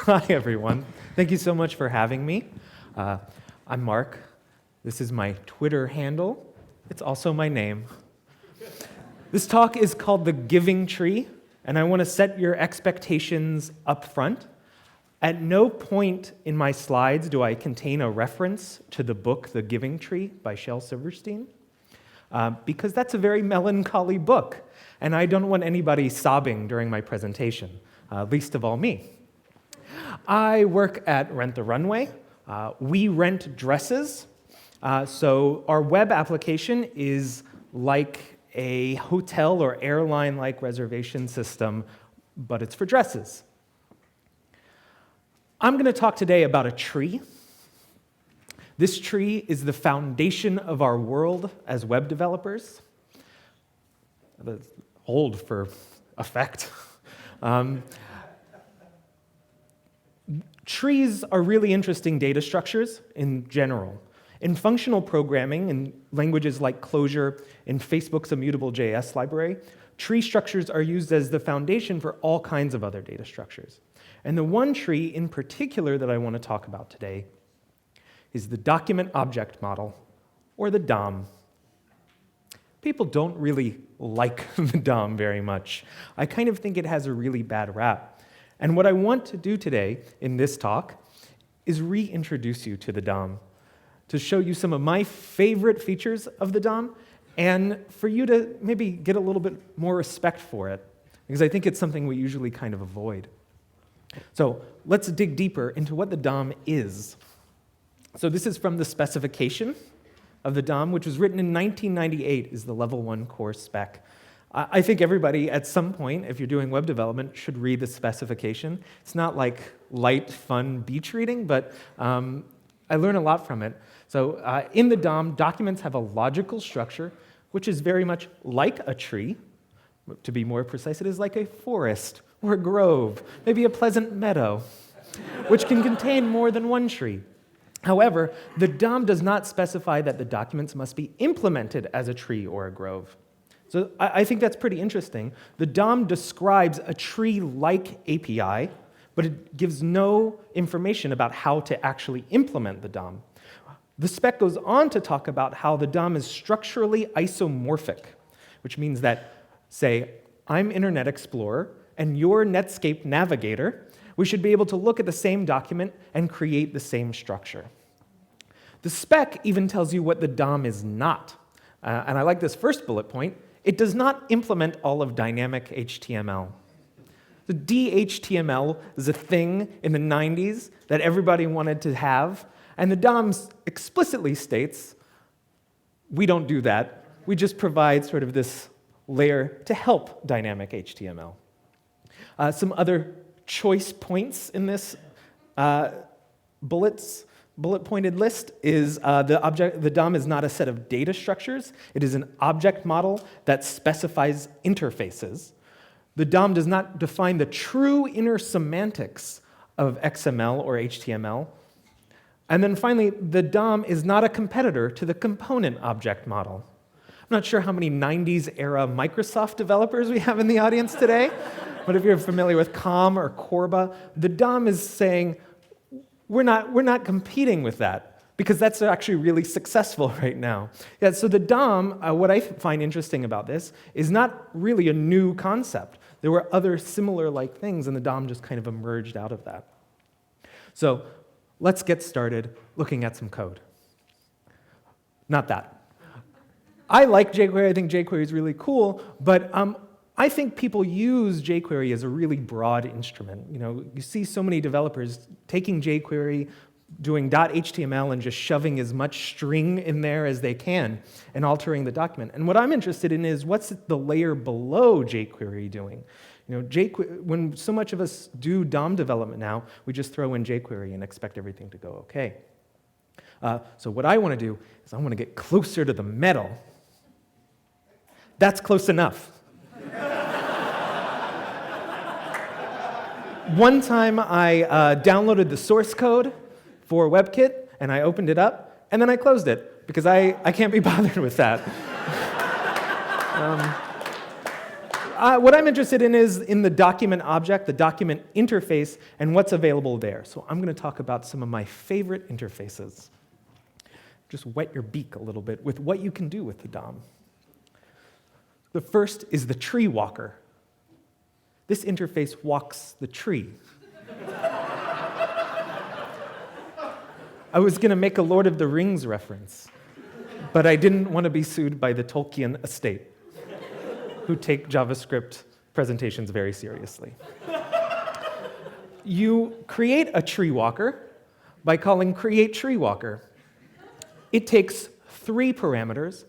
Hi, everyone. Thank you so much for having me. I'm Mark. This is my Twitter handle. It's also my name. This talk is called The Giving Tree, and I want to set your expectations up front. At no point in my slides do I contain a reference to the book The Giving Tree by Shel Silverstein, because that's a very melancholy book, and I don't want anybody sobbing during my presentation, least of all me. I work at Rent the Runway. We rent dresses, so our web application is like a hotel or airline-like reservation system, but it's for dresses. I'm going to talk today about a tree. This tree is the foundation of our world as web developers. That's old for effect. Trees are really interesting data structures in general. In functional programming, in languages like Clojure, in Facebook's EmpireJS library, tree structures are used as the foundation for all kinds of other data structures. And the one tree in particular that I want to talk about today is the Document Object Model, or the DOM. People don't really like the DOM very much. I kind of think it has a really bad rap. And what I want to do today in this talk is reintroduce you to the DOM, to show you some of my favorite features of the DOM, and for you to maybe get a little bit more respect for it, because I think it's something we usually kind of avoid. So let's dig deeper into what the DOM is. So this is from the specification of the DOM, which was written in 1998, is the level 1 core spec. I think everybody at some point, if you're doing web development, should read the specification. It's not like light, fun beach reading, but I learn a lot from it. So in the DOM, documents have a logical structure, which is very much like a tree. To be more precise, it is like a forest or a grove, maybe a pleasant meadow, which can contain more than one tree. However, the DOM does not specify that the documents must be implemented as a tree or a grove. So I think that's pretty interesting. The DOM describes a tree-like API, but it gives no information about how to actually implement the DOM. The spec goes on to talk about how the DOM is structurally isomorphic, which means that, say, I'm Internet Explorer, and you're Netscape Navigator. We should be able to look at the same document and create the same structure. The spec even tells you what the DOM is not. And I like this first bullet point. It does not implement all of dynamic HTML. The DHTML is a thing in the 90s that everybody wanted to have, and the DOM explicitly states, we don't do that. We just provide sort of this layer to help dynamic HTML. Some other choice points in this bullet-pointed list is the DOM is not a set of data structures. It is an object model that specifies interfaces. The DOM does not define the true inner semantics of XML or HTML. And then finally, the DOM is not a competitor to the component object model. I'm not sure how many 90s-era Microsoft developers we have in the audience today, but if you're familiar with COM or Corba, the DOM is saying, we're not competing with that, because that's actually really successful right now. Yeah, so the DOM, what I find interesting about this, is not really a new concept. There were other similar-like things, and the DOM just kind of emerged out of that. So let's get started looking at some code. Not that. I like jQuery. I think jQuery is really cool, but I think people use jQuery as a really broad instrument. You see so many developers taking jQuery, doing .html, and just shoving as much string in there as they can and altering the document. And what I'm interested in is what's the layer below jQuery doing? When so much of us do DOM development now, we just throw in jQuery and expect everything to go okay. So what I want to do is I want to get closer to the metal. That's close enough. One time I downloaded the source code for Webkit, and I opened it up, and then I closed it, because I can't be bothered with that. What I'm interested in is in the document object, the document interface, and what's available there. So I'm going to talk about some of my favorite interfaces. Just wet your beak a little bit with what you can do with the DOM. The first is the tree walker. This interface walks the tree. I was going to make a Lord of the Rings reference, but I didn't want to be sued by the Tolkien estate, who take JavaScript presentations very seriously. You create a tree walker by calling createTreeWalker. It takes 3 parameters.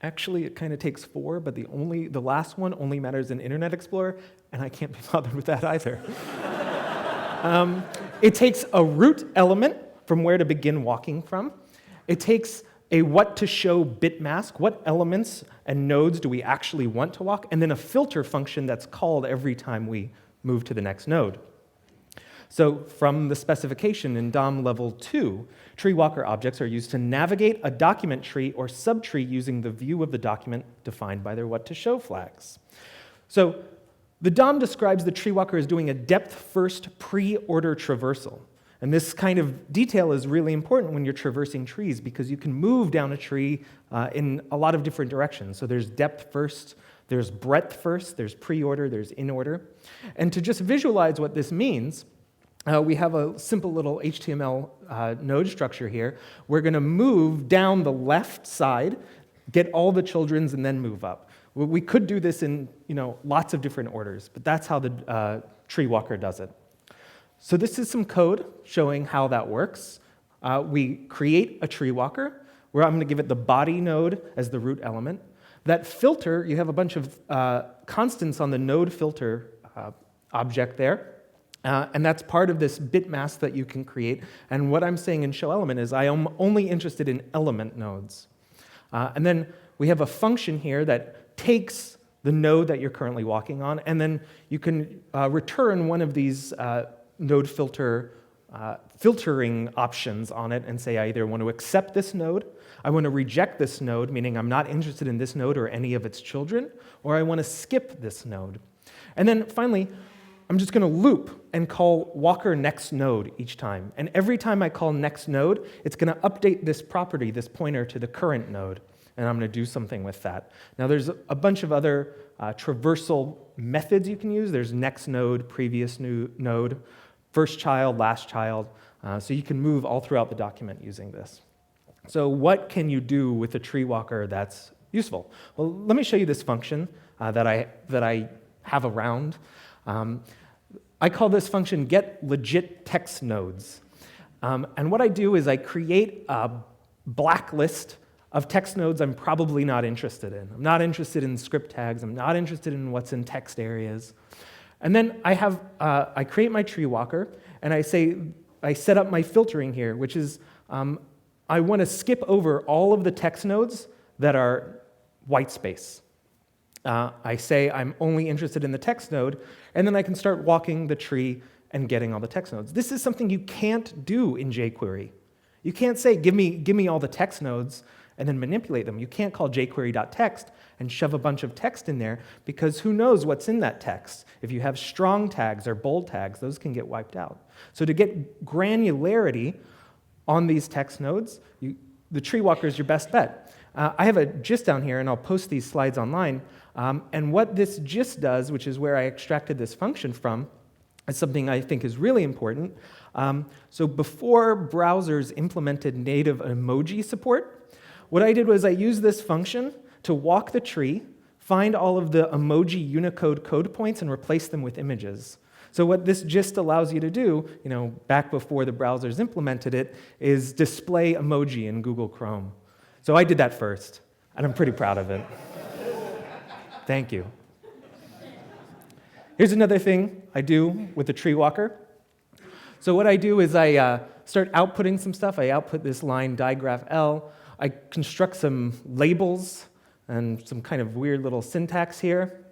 Actually, it kind of takes 4, but the last one only matters in Internet Explorer, and I can't be bothered with that either. It takes a root element from where to begin walking from. It takes a what to show bit mask, what elements and nodes do we actually want to walk, and then a filter function that's called every time we move to the next node. So from the specification in DOM level 2, tree walker objects are used to navigate a document tree or subtree using the view of the document defined by their what to show flags. So the DOM describes the tree walker as doing a depth-first pre-order traversal. And this kind of detail is really important when you're traversing trees because you can move down a tree in a lot of different directions. So there's depth first, there's breadth first, there's pre-order, there's in-order. And to just visualize what this means, we have a simple little HTML node structure here. We're going to move down the left side, get all the children's, and then move up. We could do this in lots of different orders, but that's how the tree walker does it. So this is some code showing how that works. We create a tree walker, where I'm going to give it the body node as the root element. That filter, you have a bunch of constants on the node filter object there. And that's part of this bit mask that you can create. And what I'm saying in showElement is I am only interested in element nodes. And then we have a function here that takes the node that you're currently walking on, and then you can return one of these node filtering options on it and say I either want to accept this node, I want to reject this node, meaning I'm not interested in this node or any of its children, or I want to skip this node. And then finally, I'm just going to loop and call walker next node each time. And every time I call next node, it's going to update this property, this pointer, to the current node. And I'm going to do something with that. Now, there's a bunch of other traversal methods you can use. There's next node, previous node, first child, last child. So you can move all throughout the document using this. So what can you do with a tree walker that's useful? Well, let me show you this function that I have around. I call this function getLegitTextNodes. And what I do is I create a blacklist of text nodes I'm probably not interested in. I'm not interested in script tags. I'm not interested in what's in text areas. And then I create my tree walker, and I set up my filtering here, which is I want to skip over all of the text nodes that are white space. I say I'm only interested in the text node, and then I can start walking the tree and getting all the text nodes. This is something you can't do in jQuery. You can't say, give me all the text nodes, and then manipulate them. You can't call jQuery.text and shove a bunch of text in there, because who knows what's in that text? If you have strong tags or bold tags, those can get wiped out. So to get granularity on these text nodes, the tree walker is your best bet. I have a gist down here, and I'll post these slides online. And what this gist does, which is where I extracted this function from, is something I think is really important. So before browsers implemented native emoji support, what I did was I used this function to walk the tree, find all of the emoji Unicode code points, and replace them with images. So what this gist allows you to do, back before the browsers implemented it, is display emoji in Google Chrome. So I did that first, and I'm pretty proud of it. Thank you. Here's another thing I do with the tree walker. So what I do is I start outputting some stuff. I output this line digraph I construct some labels and some kind of weird little syntax here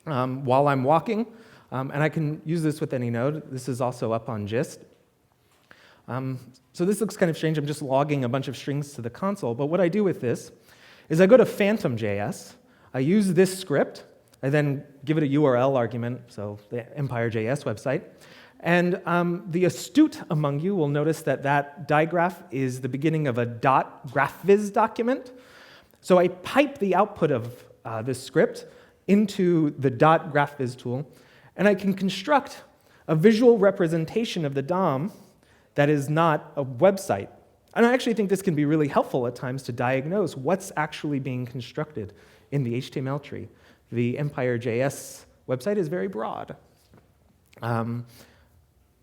while I'm walking. And I can use this with any node. This is also up on gist. So this looks kind of strange. I'm just logging a bunch of strings to the console. But what I do with this is I go to Phantom.js. I use this script, I then give it a URL argument, so the EmpireJS website. And the astute among you will notice that that digraph is the beginning of a .graphviz document. So I pipe the output of this script into the .graphviz tool, and I can construct a visual representation of the DOM that is not a website. And I actually think this can be really helpful at times to diagnose what's actually being constructed in the HTML tree. The EmpireJS website is very broad.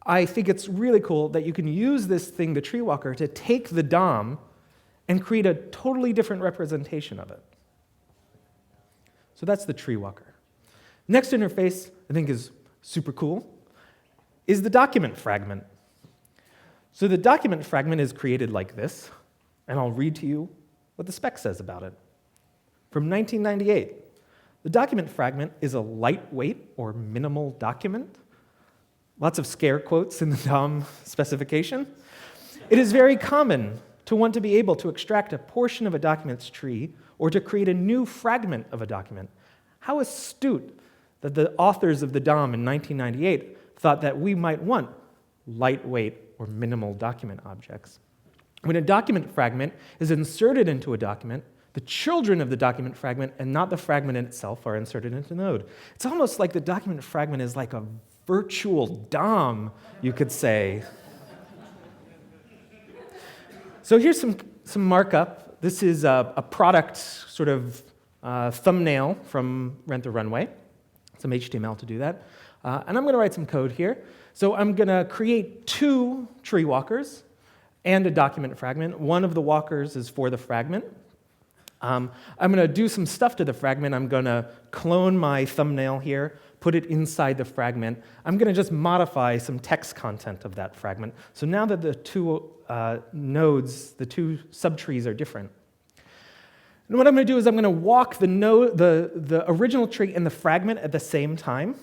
I think it's really cool that you can use this thing, the tree walker, to take the DOM and create a totally different representation of it. So that's the tree walker. Next interface, I think, is super cool, is the document fragment. So the document fragment is created like this, and I'll read to you what the spec says about it. From 1998, the document fragment is a lightweight or minimal document. Lots of scare quotes in the DOM specification. It is very common to want to be able to extract a portion of a document's tree or to create a new fragment of a document. How astute that the authors of the DOM in 1998 thought that we might want lightweight or minimal document objects. When a document fragment is inserted into a document, the children of the document fragment and not the fragment in itself are inserted into Node. It's almost like the document fragment is like a virtual DOM, you could say. So here's some markup. This is a product sort of thumbnail from Rent the Runway. Some HTML to do that. And I'm going to write some code here. So I'm going to create 2 tree walkers and a document fragment. One of the walkers is for the fragment. I'm going to do some stuff to the fragment. I'm going to clone my thumbnail here, put it inside the fragment. I'm going to just modify some text content of that fragment. So now that the 2 nodes, the 2 subtrees are different. And what I'm going to do is I'm going to walk the original tree and the fragment at the same time.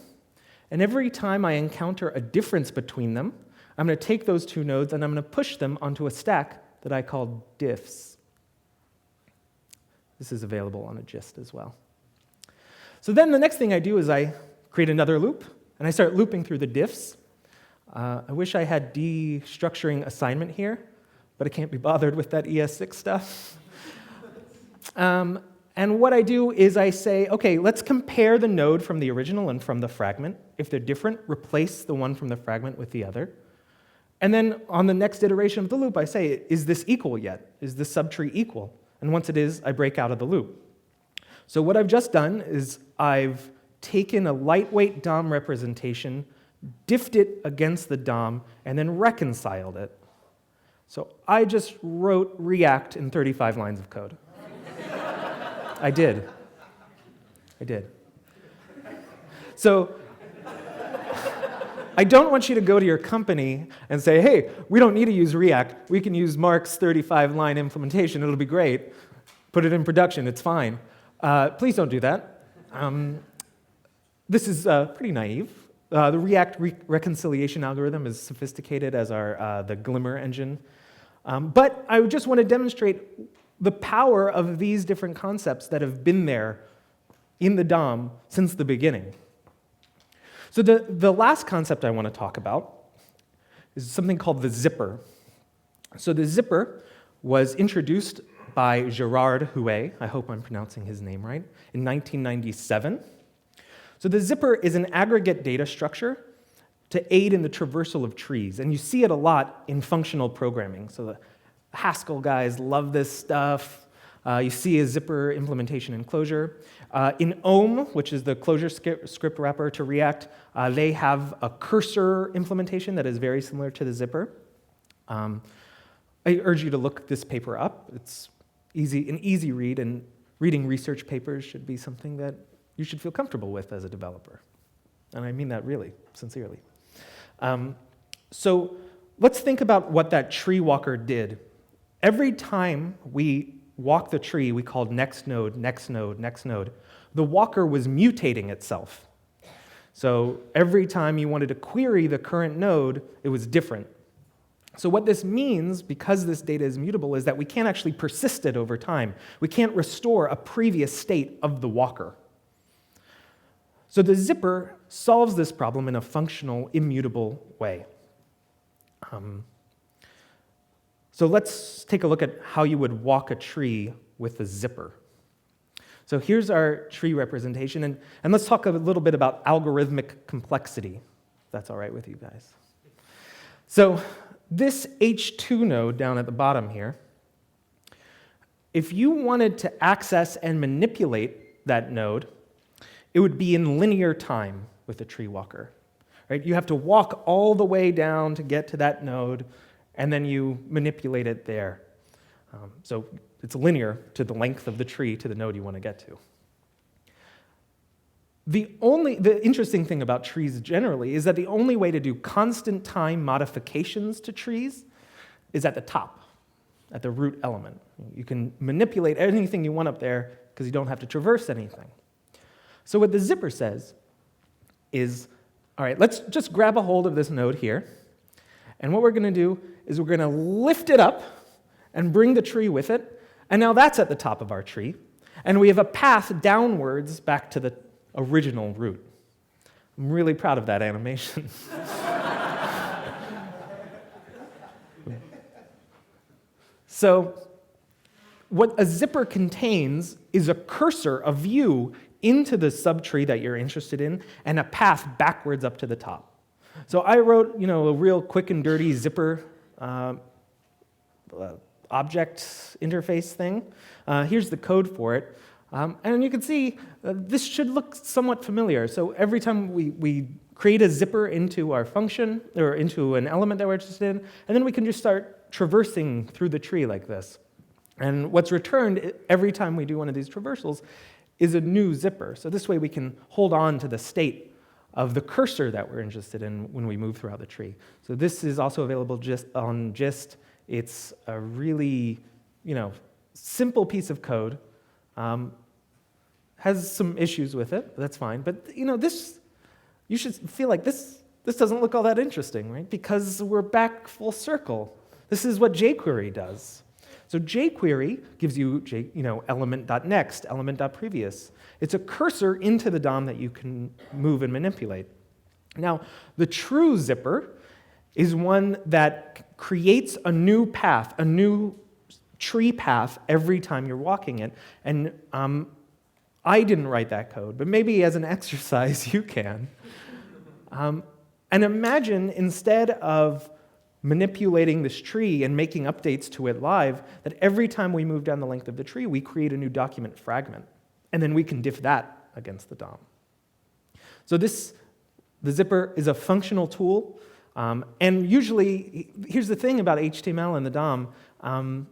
And every time I encounter a difference between them, I'm going to take those 2 nodes and I'm going to push them onto a stack that I call diffs. This is available on a gist as well. So then the next thing I do is I create another loop, and I start looping through the diffs. I wish I had destructuring assignment here, but I can't be bothered with that ES6 stuff. And what I do is I say, okay, let's compare the node from the original and from the fragment. If they're different, replace the one from the fragment with the other. And then on the next iteration of the loop, I say, is this equal yet? Is this subtree equal? And once it is, I break out of the loop. So what I've just done is I've taken a lightweight DOM representation, diffed it against the DOM, and then reconciled it. So I just wrote React in 35 lines of code. I did. So I don't want you to go to your company and say, hey, we don't need to use React. We can use Mark's 35-line implementation. It'll be great. Put it in production. It's fine. Please don't do that. This is pretty naive. The React reconciliation algorithm is sophisticated as the Glimmer engine. But I just want to demonstrate the power of these different concepts that have been there in the DOM since the beginning. So the last concept I want to talk about is something called the zipper. So the zipper was introduced by Gerard Huet, I hope I'm pronouncing his name right, in 1997. So the zipper is an aggregate data structure to aid in the traversal of trees, and you see it a lot in functional programming. So the Haskell guys love this stuff. You see a zipper implementation in Clojure. In Ohm, which is the Clojure script wrapper to React, they have a cursor implementation that is very similar to the zipper. I urge you to look this paper up. It's an easy read, and reading research papers should be something that you should feel comfortable with as a developer. And I mean that really, sincerely. So let's think about what that tree walker did. Every time we walk the tree, we called next node, next node, next node. The walker was mutating itself. So every time you wanted to query the current node, it was different. So what this means, because this data is mutable, is that we can't actually persist it over time. We can't restore a previous state of the walker. So the zipper solves this problem in a functional, immutable way. So let's take a look at how you would walk a tree with a zipper. So here's our tree representation, and let's talk a little bit about algorithmic complexity, if that's all right with you guys. So this H2 node down at the bottom here, if you wanted to access and manipulate that node, it would be in linear time with a tree walker. Right? You have to walk all the way down to get to that node, and then you manipulate it there. So it's linear to the length of the tree to the node you want to get to. The interesting thing about trees generally is that the only way to do constant time modifications to trees is at the top, at the root element. You can manipulate anything you want up there because you don't have to traverse anything. So what the zipper says is, all right, let's just grab a hold of this node here, and what we're going to do is we're going to lift it up and bring the tree with it, and now that's at the top of our tree, and we have a path downwards back to the original root. I'm really proud of that animation. So what a zipper contains is a cursor, a view into the subtree that you're interested in, and a path backwards up to the top. So I wrote, a real quick and dirty zipper object interface thing. Here's the code for it. And you can see this should look somewhat familiar. So every time we create a zipper into our function, or into an element that we're interested in, and then we can just start traversing through the tree like this. And what's returned every time we do one of these traversals is a new zipper. So this way we can hold on to the state of the cursor that we're interested in when we move throughout the tree. So this is also available just on Gist. It's a really, simple piece of code. Has some issues with it, but that's fine. But this, you should feel like this doesn't look all that interesting, right? Because we're back full circle. This is what jQuery does. So jQuery gives you, element.next, element.previous. It's a cursor into the DOM that you can move and manipulate. Now, the true zipper is one that creates a new path, a new tree path every time you're walking it. And I didn't write that code, but maybe as an exercise you can. And imagine instead of manipulating this tree and making updates to it live, that every time we move down the length of the tree, we create a new document fragment, and then we can diff that against the DOM. So the zipper is a functional tool, and usually, here's the thing about HTML and the DOM,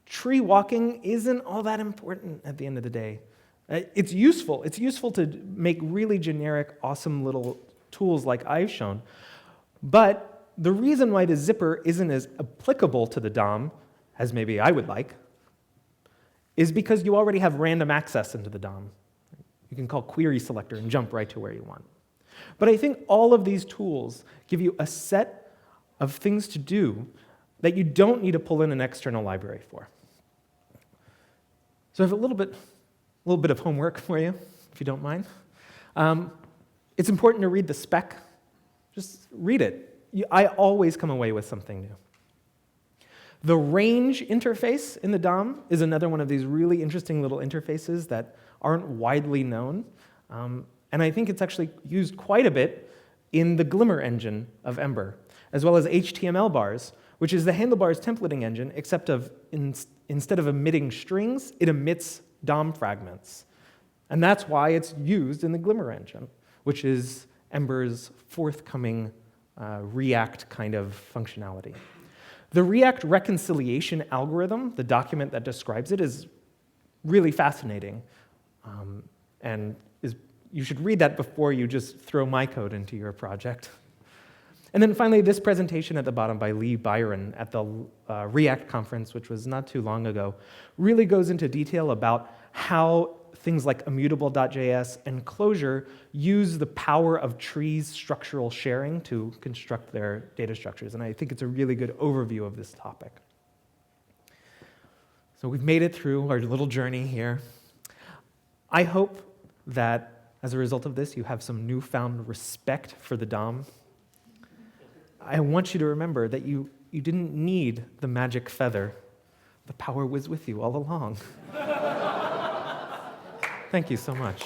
tree walking isn't all that important at the end of the day. It's useful. It's useful to make really generic, awesome little tools like I've shown, but the reason why the zipper isn't as applicable to the DOM as maybe I would like is because you already have random access into the DOM. You can call query selector and jump right to where you want. But I think all of these tools give you a set of things to do that you don't need to pull in an external library for. So I have a little bit of homework for you, if you don't mind. It's important to read the spec. Just read it. I always come away with something new. The range interface in the DOM is another one of these really interesting little interfaces that aren't widely known. And I think it's actually used quite a bit in the Glimmer engine of Ember, as well as HTML bars, which is the handlebars templating engine, except instead of emitting strings, it emits DOM fragments. And that's why it's used in the Glimmer engine, which is Ember's forthcoming React kind of functionality. The React reconciliation algorithm, the document that describes it, is really fascinating. And you should read that before you just throw my code into your project. And then finally, this presentation at the bottom by Lee Byron at the React conference, which was not too long ago, really goes into detail about how things like immutable.js and Clojure use the power of trees structural sharing to construct their data structures. And I think it's a really good overview of this topic. So we've made it through our little journey here. I hope that As a result of this, you have some newfound respect for the DOM. I want you to remember that you didn't need the magic feather. The power was with you all along. Thank you so much.